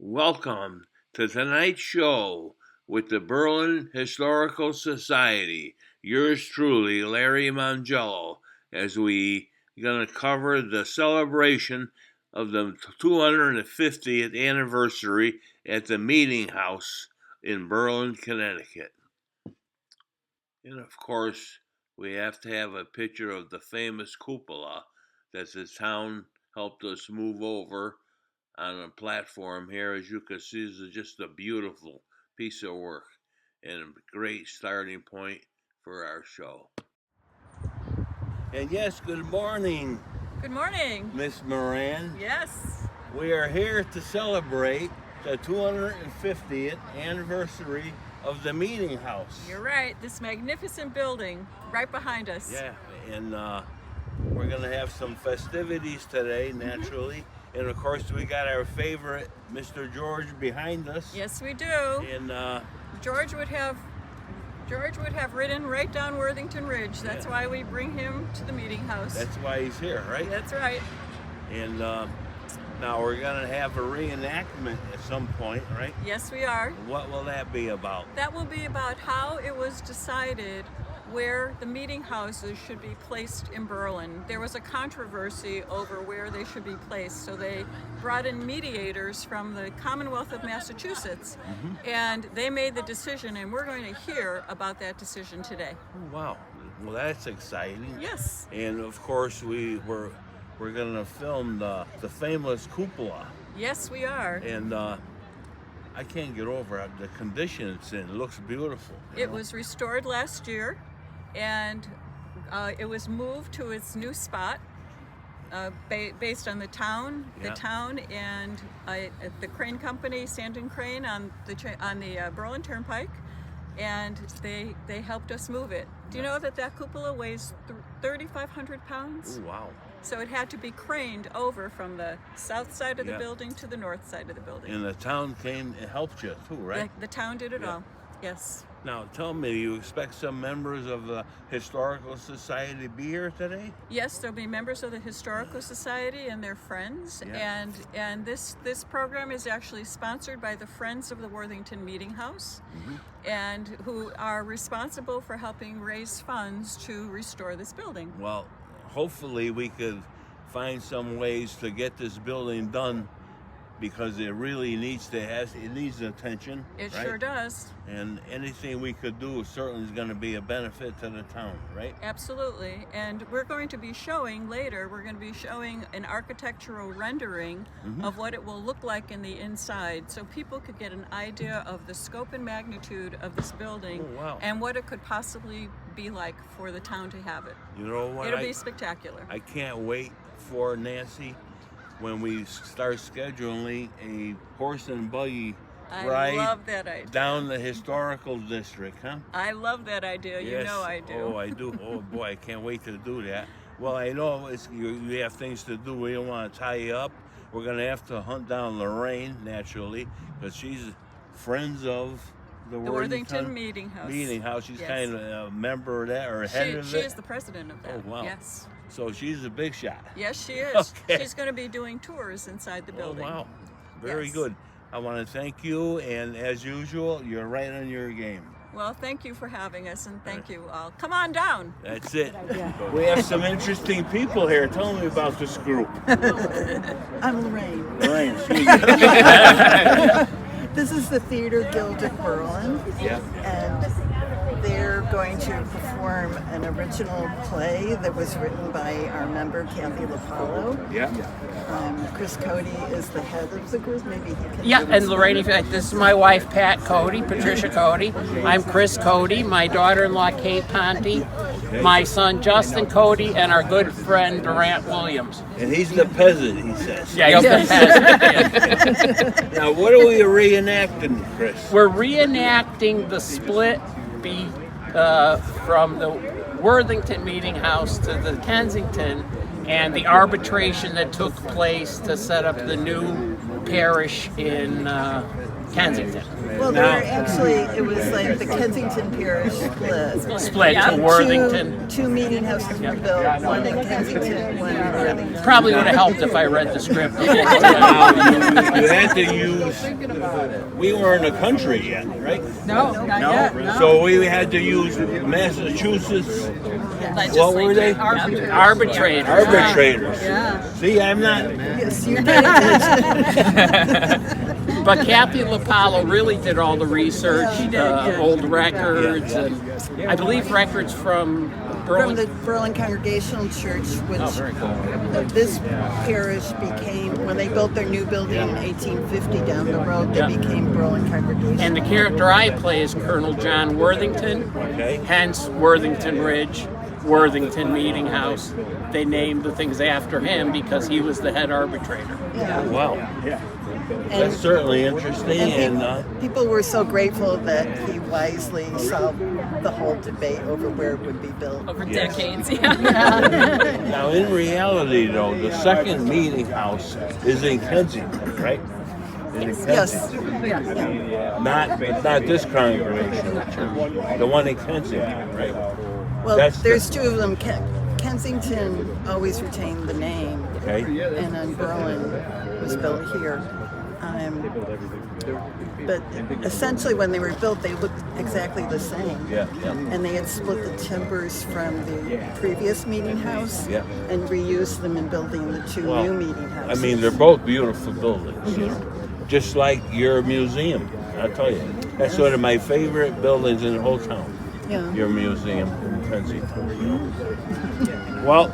Welcome to tonight's show with the Berlin Historical Society. Yours truly, Larry Mongillo, as we going to cover the celebration of the 250th anniversary at the Meeting House in Berlin, Connecticut. And of course, we have to have a picture of the famous cupola that the town helped us move over on a platform here. As you can see, this is just a beautiful piece of work and a great starting point for our show. And yes, good morning. Good morning. Miss Moran. Yes. We are here to celebrate the 250th anniversary of the Meeting House. You're right. This magnificent building right behind us. Yeah, and we're going to have some festivities today, naturally. And of course, we got our favorite, Mr. George, behind us. Yes, we do. And George would have ridden right down Worthington Ridge. That's why we bring him to the Meeting House. That's why he's here, right? That's right. And now we're going to have a reenactment at some point, right? Yes, we are. What will that be about? That will be about how it was decided where the meeting houses should be placed in Berlin. There was a controversy over where they should be placed, so they brought in mediators from the Commonwealth of Massachusetts, and they made the decision, and we're going to hear about that decision today. Oh, wow. Well, that's exciting. Yes. And of course, we're going to film the famous cupola. Yes, we are. And I can't get over the condition it's in. It looks beautiful. It was restored last year, and it was moved to its new spot based on the town and the crane company, Sand and Crane, on the Berlin Turnpike, and they helped us move it. Do you know that cupola weighs 3,500 pounds? Oh, wow. So it had to be craned over from the south side of the building to the north side of the building. And the town came and helped you too, right? The town did it all, yes. Now, tell me, do you expect some members of the Historical Society to be here today? Yes, there'll be members of the Historical Society and their friends, and this program is actually sponsored by the Friends of the Worthington Meeting House, and who are responsible for helping raise funds to restore this building. Well, hopefully we could find some ways to get this building done, because it really needs attention. It right? sure does. And anything we could do certainly is going to be a benefit to the town, right? Absolutely. And we're going to be showing later, an architectural rendering of what it will look like in the inside, so people could get an idea of the scope and magnitude of this building and what it could possibly be like for the town to have it. You know what? It'll be spectacular. I can't wait for, Nancy, when we start scheduling a horse and buggy ride. I love that idea. Down the historical district, huh? I love that idea. Yes. You know I do. Oh, I do. Oh, boy, I can't wait to do that. Well, I know you have things to do. We don't want to tie you up. We're going to have to hunt down Lorraine, naturally, because she's friends of the Worthington Meeting House. She's kind of a member of that, or head of it. She is the president of that. Oh, wow. Yes. So she's a big shot. Yes, she is. Okay. She's going to be doing tours inside the building. Oh, wow. Very good. I want to thank you, and as usual, you're right on your game. Well, thank you for having us, and thank you all. Come on down. That's it. We have some interesting people here. Tell me about this group. I'm Lorraine. Lorraine, This is the Theater Guild of Berlin, yeah. and they're going to perform an original play that was written by our member, Kathy LaPallo. Yeah. Chris Cody is the head of the group. Maybe he can. Yeah, and Lorraine, this is my wife, Pat Cody, Patricia Cody. I'm Chris Cody, my daughter-in-law, Kate Ponte, my son, Justin Cody, and our good friend, Durant Williams. And he's the peasant, he says. Yeah, he's the peasant. Now, what are we reenacting, Chris? We're reenacting the split from the Worthington Meeting House to the Kensington, and the arbitration that took place to set up the new parish in Kensington. Well, there were actually, it was like the Kensington Parish Split to Worthington. Two meeting houses were built, one in Kensington, one in Worthington. Probably would have helped if I read the script before. Now, you had to use, we were in the country yet, right? No, not yet. No. So we had to use Massachusetts, what were they? Arbitrators. Arbitrators. Yeah. See, I'm not, Yes, you're paying attention. But Kathy LaPalo really did all the research, old records, and I believe records from From Berlin. the Berlin Congregational Church, which very cool. This parish became, when they built their new building in 1850 down the road, they became Berlin Congregational. And the character I play is Colonel John Worthington, okay. hence Worthington Ridge, Worthington Meeting House. They named the things after him because he was the head arbitrator. Wow. And- That's certainly interesting. And And people were so grateful that he wisely solved the whole debate over where it would be built. Over decades, yeah. now, in reality, though, the second meeting house is in Kensington, right? In Yes. Not this congregational church, the one in Kensington, right? Well, That's there's two of them. Kensington always retained the name, Okay. and then Berlin was built here. But essentially, when they were built, they looked exactly the same. Yeah. And they had split the timbers from the previous meeting house and reused them in building the two new meeting I houses. mean, they're both beautiful buildings, you know, just like your museum. I'll tell you, that's one of my favorite buildings in the whole town. Yeah. Your museum in Kensington. You know? Well,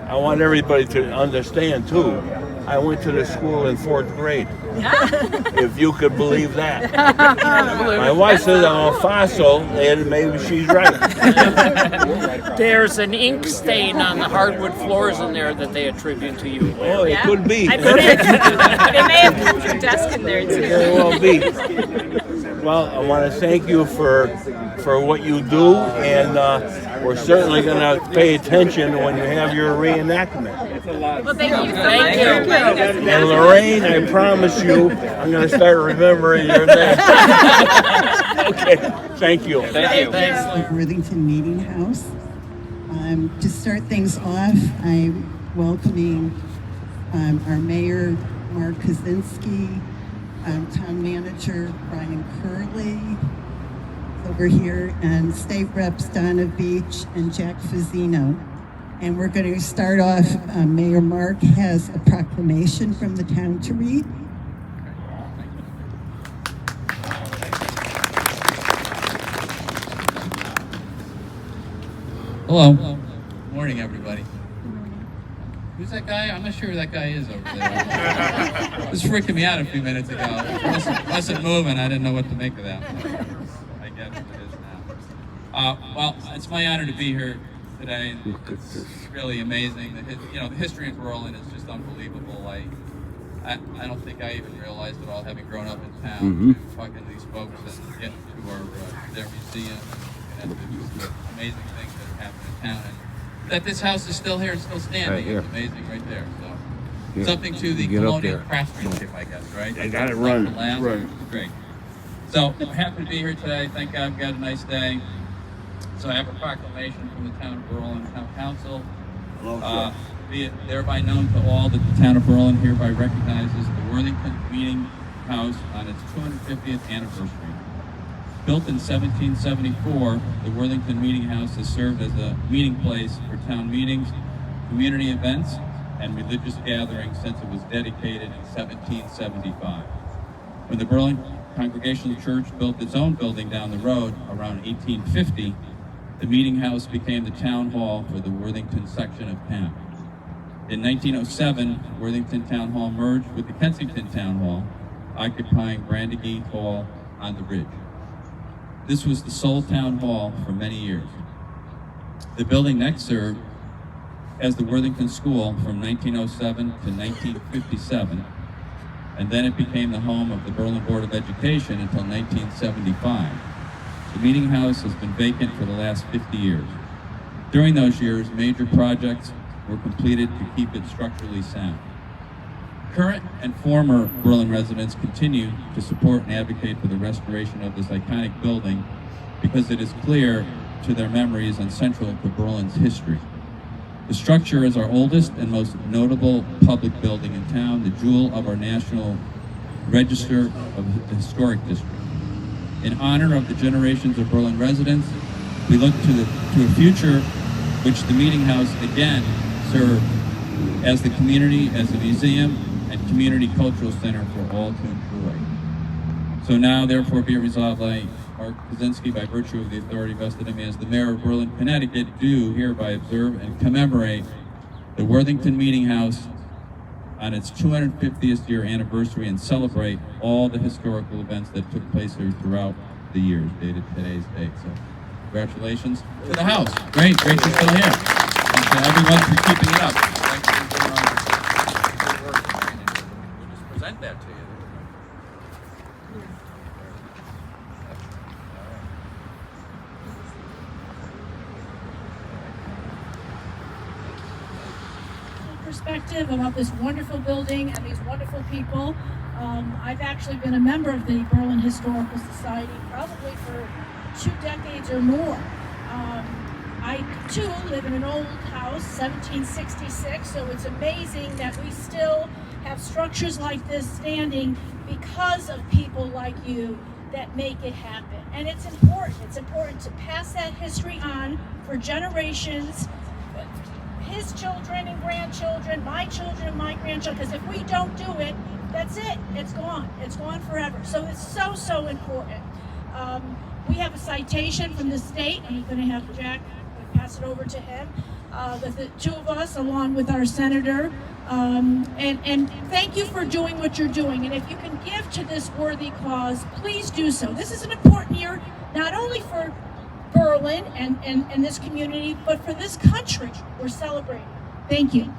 I want everybody to understand too. I went to the school in 4th grade. If you could believe that. My wife says I'm a fossil, and maybe she's right. There's an ink stain on the hardwood floors in there that they attribute to you. Oh, it could be. I believe they may have kept your desk in there It too. very well be. Well, I want to thank you for what you do, and we're certainly going to pay attention when you have your reenactment. Well, thank you so Thank much. you. And Lorraine, I promise you, I'm going to start remembering your name. Okay, thank you. Thanks. Worthington Meeting House. To start things off, I'm welcoming our mayor, Mark Kaczynski, town manager, Brian Curley, over here, and state reps Donna Beach and Jack Fazzino. And we're going to start off, Mayor Mark has a proclamation from the town to read. Hello. Morning, everybody. Who's that guy? I'm not sure who that guy is over there. It was freaking me out a few minutes ago. It wasn't moving. I didn't know what to make of that. I get what it is now. Well, it's my honor to be here today. It's really amazing. The history of Berlin is just unbelievable. I don't think I even realized it all, having grown up in town, talking to these folks and getting to their museum and the amazing things that have happened in town. And that this house is still here and still standing. Right here. It's amazing right there. So Yeah. something to the Get up colonial there. craftsmanship, I guess, right? I got it run. Run. Great. So I'm happy to be here today. Thank God I've got a nice day. So I have a proclamation from the town of Berlin Town Council. Be it thereby known to all that the town of Berlin hereby recognizes the Worthington Meeting House on its 250th anniversary. Built in 1774, the Worthington Meeting House has served as a meeting place for town meetings, community events, and religious gatherings since it was dedicated in 1775. When the Berlin Congregational Church built its own building down the road around 1850, the meeting house became the town hall for the Worthington section of town. In 1907, Worthington Town Hall merged with the Kensington Town Hall, occupying Brandegee Hall on the ridge. This was the sole town hall for many years. The building next served as the Worthington School from 1907 to 1957, and then it became the home of the Berlin Board of Education until 1975. The meeting house has been vacant for the last 50 years. During those years, major projects were completed to keep it structurally sound. Current and former Berlin residents continue to support and advocate for the restoration of this iconic building because it is clear to their memories and central to Berlin's history. The structure is our oldest and most notable public building in town, the jewel of our National Register of the Historic District. In honor of the generations of Berlin residents, we look to a future which the Meeting House again serve as the community, as a museum and community cultural center for all to enjoy. So now, therefore, be it resolved by Mark Kaczynski, by virtue of the authority vested in me as the mayor of Berlin, Connecticut, do hereby observe and commemorate the Worthington Meeting House on its 250th year anniversary and celebrate all the historical events that took place here throughout the years, dated today's date. So, congratulations to the house. Great you're still here. And to everyone for keeping it up. Thank you for doing all this good work. We'll just present that to you. Perspective about this wonderful building and these wonderful people. I've actually been a member of the Berlin Historical Society probably for 2 decades or more. I too live in an old house, 1766, so it's amazing that we still have structures like this standing because of people like you that make it happen. And it's important to pass that history on for generations, his children and grandchildren, my children and my grandchildren, because if we don't do it, that's it. It's gone forever. So it's so important. We have a citation from the state. I'm going to have Jack pass it over to him, with the 2 of us along with our senator. And thank you for doing what you're doing. And if you can give to this worthy cause, please do so. This is an important year, not only for Berlin and this community, but for this country. We're celebrating. Thank you.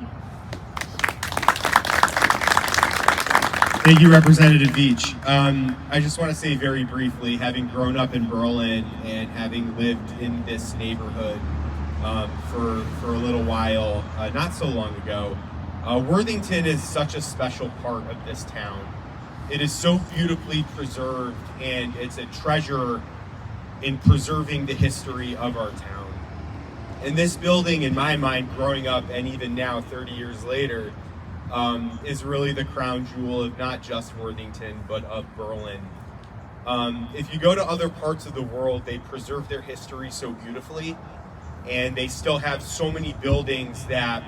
Thank you, Representative Veach. I just want to say very briefly, having grown up in Berlin and having lived in this neighborhood for a little while, not so long ago, Worthington is such a special part of this town. It is so beautifully preserved, and it's a treasure in preserving the history of our town. And this building, in my mind, growing up and even now 30 years later, is really the crown jewel of not just Worthington, but of Berlin. If you go to other parts of the world, they preserve their history so beautifully, and they still have so many buildings that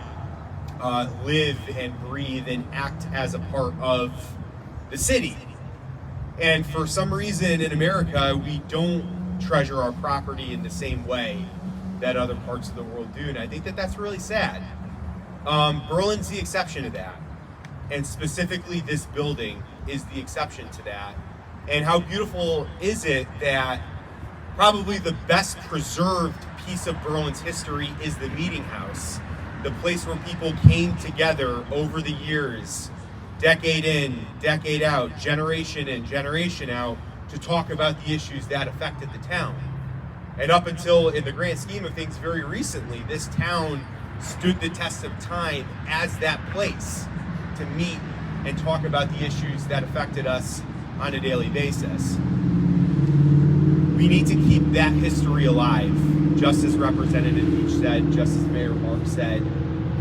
live and breathe and act as a part of the city. And for some reason in America, we don't treasure our property in the same way that other parts of the world do, and I think that that's really sad. Berlin's the exception to that, and specifically this building is the exception to that. And how beautiful is it that probably the best preserved piece of Berlin's history is the Meeting House, the place where people came together over the years, decade in, decade out, generation in, generation out, to talk about the issues that affected the town. And up until, in the grand scheme of things, very recently, this town stood the test of time as that place to meet and talk about the issues that affected us on a daily basis. We need to keep that history alive, just as Representative Veach said, just as Mayor Mark said.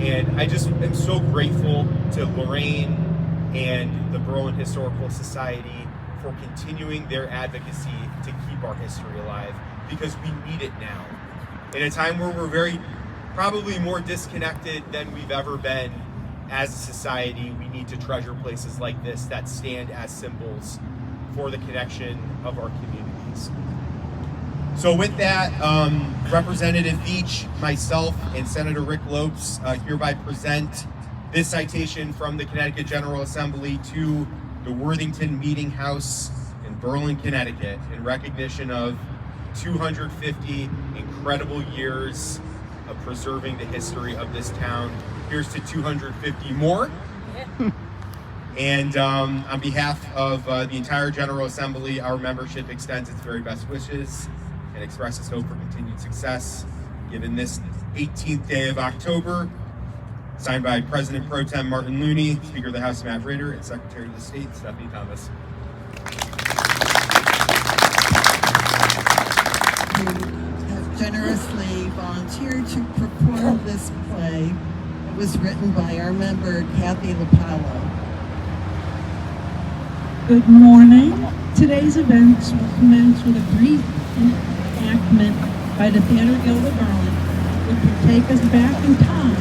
And I just am so grateful to Lorraine and the Berlin Historical Society for continuing their advocacy to keep our history alive, because we need it now. In a time where we're probably more disconnected than we've ever been as a society, we need to treasure places like this that stand as symbols for the connection of our communities. So with that, Representative Veach, myself, and Senator Rick Lopes hereby present this citation from the Connecticut General Assembly to the Worthington Meeting House in Berlin, Connecticut, in recognition of 250 incredible years of preserving the history of this town. Here's to 250 more. And on behalf of the entire General Assembly, our membership extends its very best wishes and expresses hope for continued success, given this 18th day of October, Signed by President Pro Tem Martin Looney, Speaker of the House Matt Ritter, and Secretary of the State Stephanie Thomas. Who have generously volunteered to perform this play. It was written by our member, Kathy LaPallo. Good morning. Today's events will commence with a brief enactment by the Theater Guild of Berlin, which will take us back in time,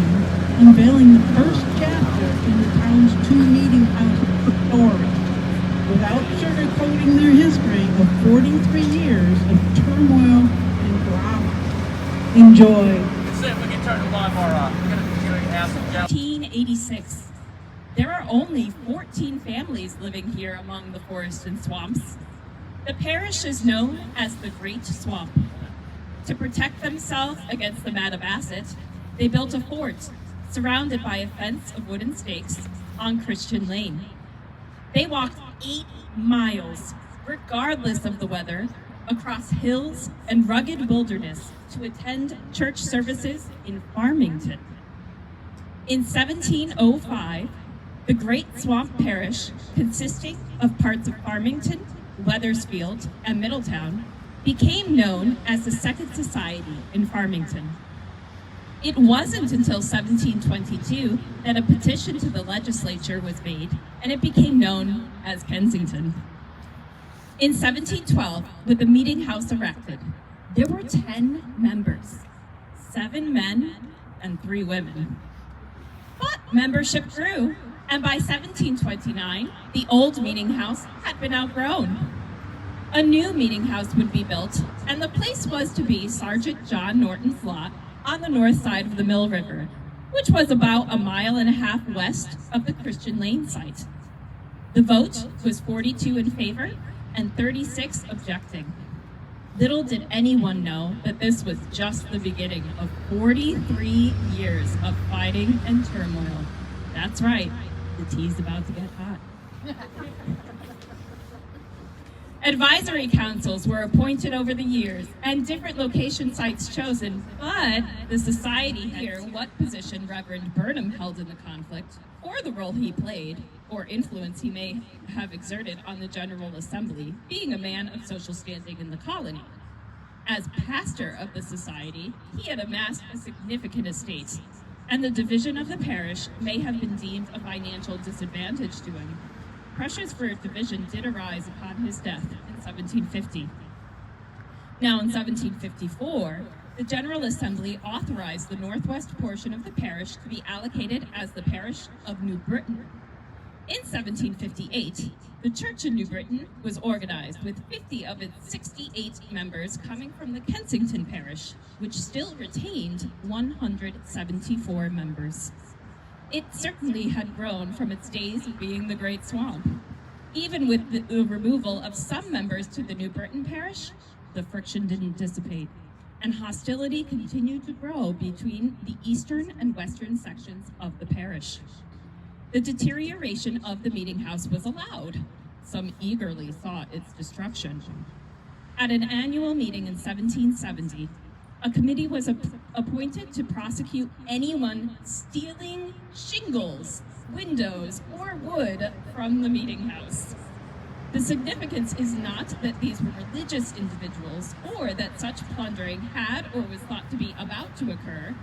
unveiling the first chapter in the town's two meeting house story, without sugarcoating their history of 43 years of turmoil and drama. Enjoy. Let's see if we can turn the lawnmower off. We're going to ask them down. 1886. There are only 14 families living here among the forests and swamps. The parish is known as the Great Swamp. To protect themselves against the Mattabasset, they built a fort surrounded by a fence of wooden stakes on Christian Lane. They walked 8 miles, regardless of the weather, across hills and rugged wilderness to attend church services in Farmington. In 1705, the Great Swamp Parish, consisting of parts of Farmington, Wethersfield, and Middletown, became known as the Second Society in Farmington. It wasn't until 1722 that a petition to the legislature was made, and it became known as Kensington. In 1712, with the meeting house erected, there were 10 members, 7 men and 3 women. But membership grew, and by 1729, the old meeting house had been outgrown. A new meeting house would be built, and the place was to be Sergeant John Norton's lot on the north side of the Mill River, which was about 1.5 miles west of the Christian Lane site. The vote was 42 in favor and 36 objecting. Little did anyone know that this was just the beginning of 43 years of fighting and turmoil. That's right, the tea's about to get hot. Advisory councils were appointed over the years and different location sites chosen, but the society here what position Reverend Burnham held in the conflict, or the role he played, or influence he may have exerted on the General Assembly, being a man of social standing in the colony. As pastor of the society, he had amassed a significant estate, and the division of the parish may have been deemed a financial disadvantage to him. Pressures for a division did arise upon his death in 1750. Now in 1754, the General Assembly authorized the northwest portion of the parish to be allocated as the parish of New Britain. In 1758, the church in New Britain was organized with 50 of its 68 members coming from the Kensington parish, which still retained 174 members. It certainly had grown from its days of being the Great Swamp. Even with the removal of some members to the New Britain parish, the friction didn't dissipate, and hostility continued to grow between the eastern and western sections of the parish. The deterioration of the meeting house was allowed. Some eagerly sought its destruction. At an annual meeting in 1770, a committee was appointed to prosecute anyone stealing shingles, windows, or wood from the meeting house. The significance is not that these were religious individuals or that such plundering had or was thought to be about to occur,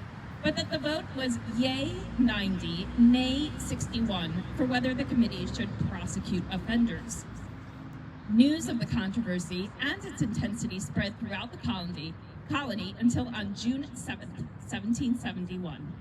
but that the vote was yea 90, nay 61 for whether the committee should prosecute offenders. News of the controversy and its intensity spread throughout the colony until on June 7, 1771.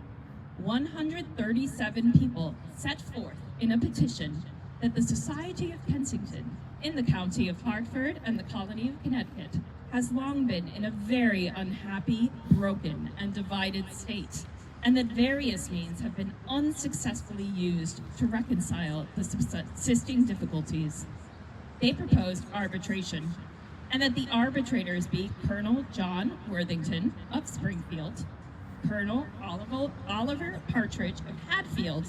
137 people set forth in a petition that the Society of Kensington, in the county of Hartford and the colony of Connecticut, has long been in a very unhappy, broken, and divided state, and that various means have been unsuccessfully used to reconcile the subsisting difficulties. They proposed arbitration, and that the arbitrators be Colonel John Worthington of Springfield, Colonel Oliver Partridge of Hatfield,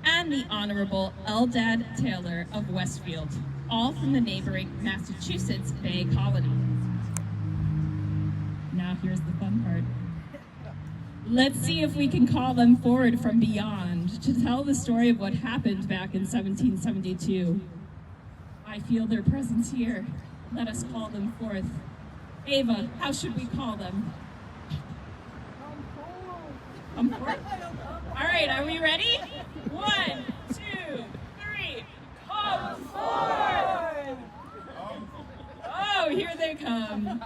and the Honorable Eldad Taylor of Westfield, all from the neighboring Massachusetts Bay Colony. Now here's the fun part. Let's see if we can call them forward from beyond to tell the story of what happened back in 1772. I feel their presence here. Let us call them forth. Ava, how should we call them? Come forward. All right, are we ready? 1, 2, 3, come forward! Oh, here they come.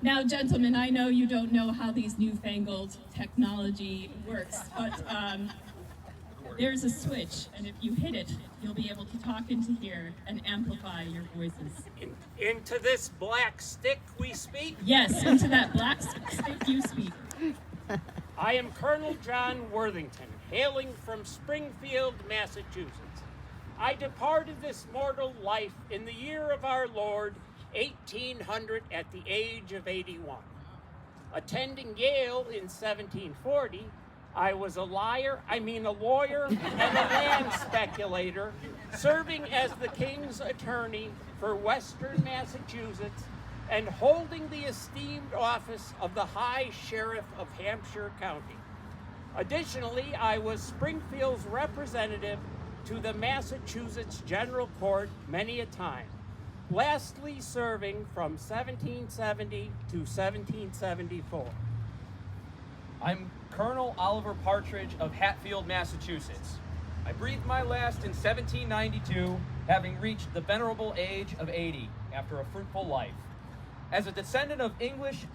Now, gentlemen, I know you don't know how these newfangled technology works, but there's a switch, and if you hit it, you'll be able to talk into here and amplify your voices. Into this black stick we speak? Yes, into that black stick you speak. I am Colonel John Worthington, hailing from Springfield, Massachusetts. I departed this mortal life in the year of our Lord, 1800, at the age of 81. Attending Yale in 1740, I was a lawyer and a land speculator, serving as the king's attorney for Western Massachusetts and holding the esteemed office of the High Sheriff of Hampshire County. Additionally, I was Springfield's representative to the Massachusetts General Court many a time, lastly serving from 1770 to 1774. I'm Colonel Oliver Partridge of Hatfield, Massachusetts. I breathed my last in 1792, having reached the venerable age of 80 after a fruitful life. As a descendant of English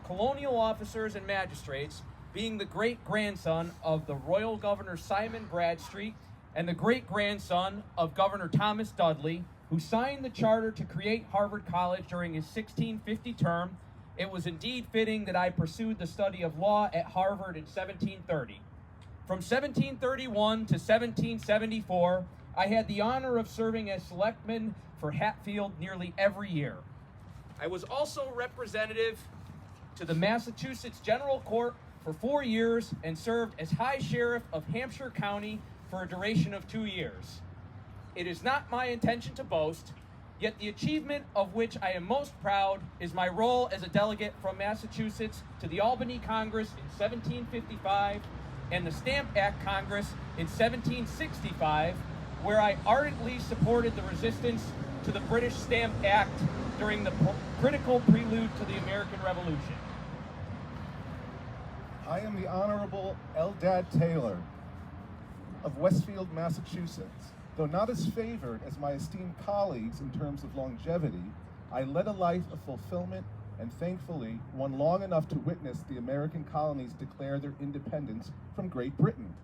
colonial officers and magistrates, being the great-grandson of the Royal Governor Simon Bradstreet and the great-grandson of Governor Thomas Dudley, who signed the charter to create Harvard College during his 1650 term, it was indeed fitting that I pursued the study of law at Harvard in 1730. From 1731 to 1774, I had the honor of serving as selectman for Hatfield nearly every year. I was also representative to the Massachusetts General Court for 4 years and served as High Sheriff of Hampshire County for a duration of 2 years. It is not my intention to boast, yet the achievement of which I am most proud is my role as a delegate from Massachusetts to the Albany Congress in 1755 and the Stamp Act Congress in 1765, where I ardently supported the resistance to the British Stamp Act during the critical prelude to the American Revolution. I am the Honorable Eldad Taylor of Westfield, Massachusetts. Though not as favored as my esteemed colleagues in terms of longevity, I led a life of fulfillment and thankfully one long enough to witness the American colonies declare their independence from Great Britain.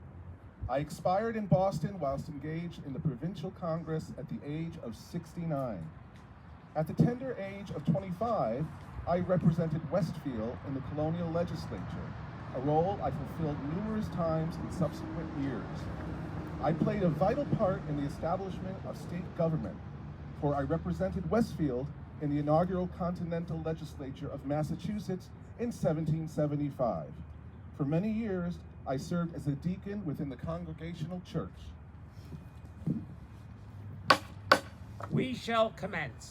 I expired in Boston whilst engaged in the Provincial Congress at the age of 69. At the tender age of 25, I represented Westfield in the colonial legislature, a role I fulfilled numerous times in subsequent years. I played a vital part in the establishment of state government, for I represented Westfield in the inaugural Continental Legislature of Massachusetts in 1775. For many years, I served as a deacon within the Congregational Church. We shall commence.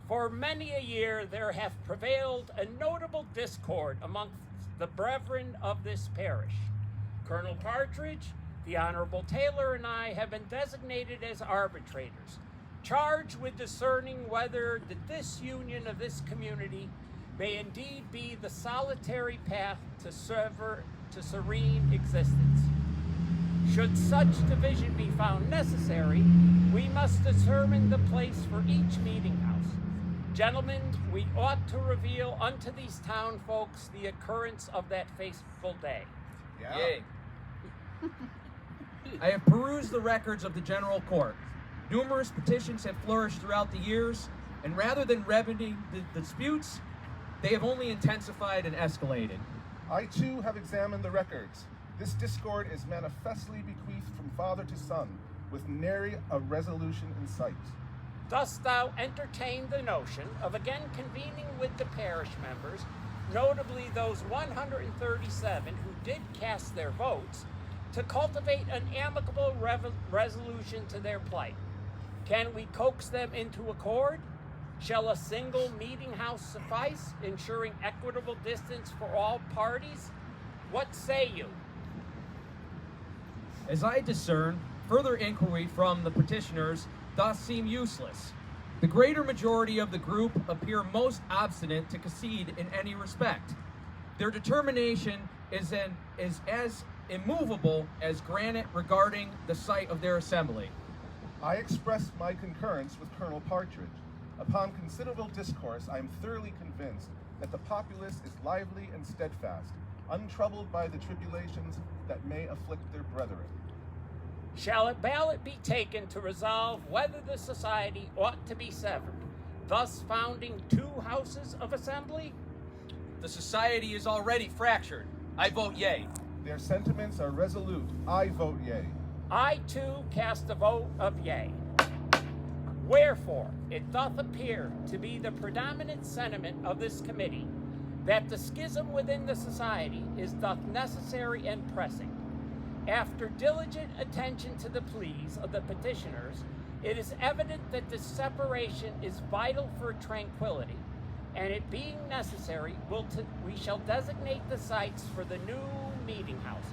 For many a year there hath prevailed a notable discord amongst the brethren of this parish. Colonel Partridge, the Honorable Taylor, and I have been designated as arbitrators, charged with discerning whether the disunion of this community may indeed be the solitary path to serene existence. Should such division be found necessary, we must determine the place for each meeting house. Gentlemen, we ought to reveal unto these town folks the occurrence of that fateful day. Yeah. Yay. I have perused the records of the General Court. Numerous petitions have flourished throughout the years, and rather than remedying the disputes, they have only intensified and escalated. I too have examined the records. This discord is manifestly bequeathed from father to son, with nary a resolution in sight. Dost thou entertain the notion of again convening with the parish members, notably those 137 who did cast their votes, to cultivate an amicable resolution to their plight? Can we coax them into accord? Shall a single meeting house suffice, ensuring equitable distance for all parties? What say you? As I discern, further inquiry from the petitioners doth seem useless. The greater majority of the group appear most obstinate to concede in any respect. Their determination is as immovable as granite regarding the site of their assembly. I express my concurrence with Colonel Partridge. Upon considerable discourse, I am thoroughly convinced that the populace is lively and steadfast, untroubled by the tribulations that may afflict their brethren. Shall a ballot be taken to resolve whether the society ought to be severed, thus founding two houses of assembly? The society is already fractured. I vote yea. Their sentiments are resolute. I vote yea. I too cast a vote of yea. Wherefore, it doth appear to be the predominant sentiment of this committee that the schism within the society is doth necessary and pressing. After diligent attention to the pleas of the petitioners, it is evident that this separation is vital for tranquility, and it being necessary, we shall designate the sites for the new meeting houses.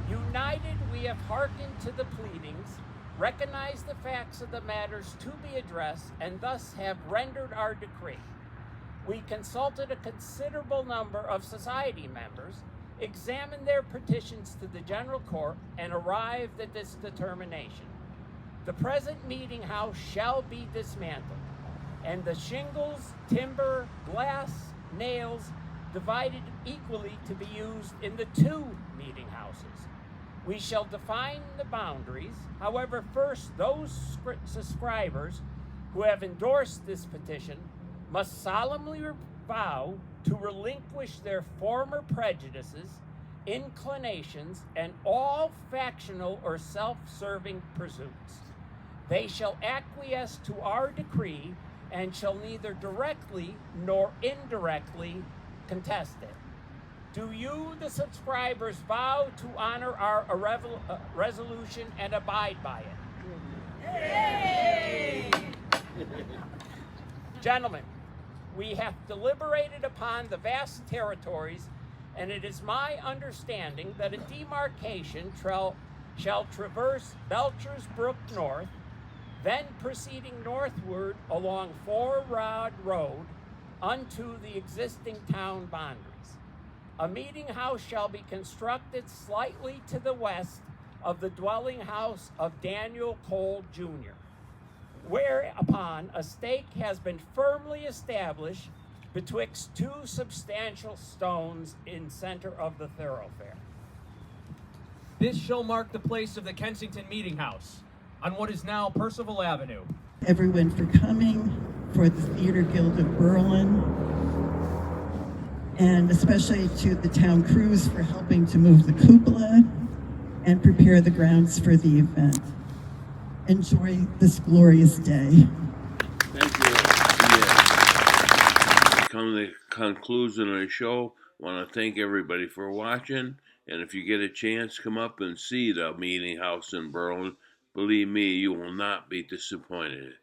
United, we have hearkened to the pleadings, recognized the facts of the matters to be addressed, and thus have rendered our decree. We consulted a considerable number of society members, examined their petitions to the general court, and arrived at this determination. The present meeting house shall be dismantled, and the shingles, timber, glass, nails divided equally to be used in the two meeting houses. We shall define the boundaries. However, first, those subscribers who have endorsed this petition must solemnly vow to relinquish their former prejudices, inclinations, and all factional or self-serving pursuits. They shall acquiesce to our decree and shall neither directly nor indirectly contest it. Do you, the subscribers, vow to honor our resolution and abide by it? Yay! Gentlemen, we have deliberated upon the vast territories, and it is my understanding that a demarcation shall traverse Belcher's Brook North, then proceeding northward along 4 Rod Road unto the existing town boundaries. A meeting house shall be constructed slightly to the west of the dwelling house of Daniel Cole Jr., whereupon a stake has been firmly established betwixt 2 substantial stones in center of the thoroughfare. This shall mark the place of the Kensington Meeting House on what is now Percival Avenue. Everyone for coming, for the Theater Guild of Berlin, and especially to the town crews for helping to move the cupola and prepare the grounds for the event. Enjoy this glorious day. Thank you. Yeah. Come to the conclusion of the show. I want to thank everybody for watching. And if you get a chance, come up and see the meeting house in Berlin. Believe me, you will not be disappointed.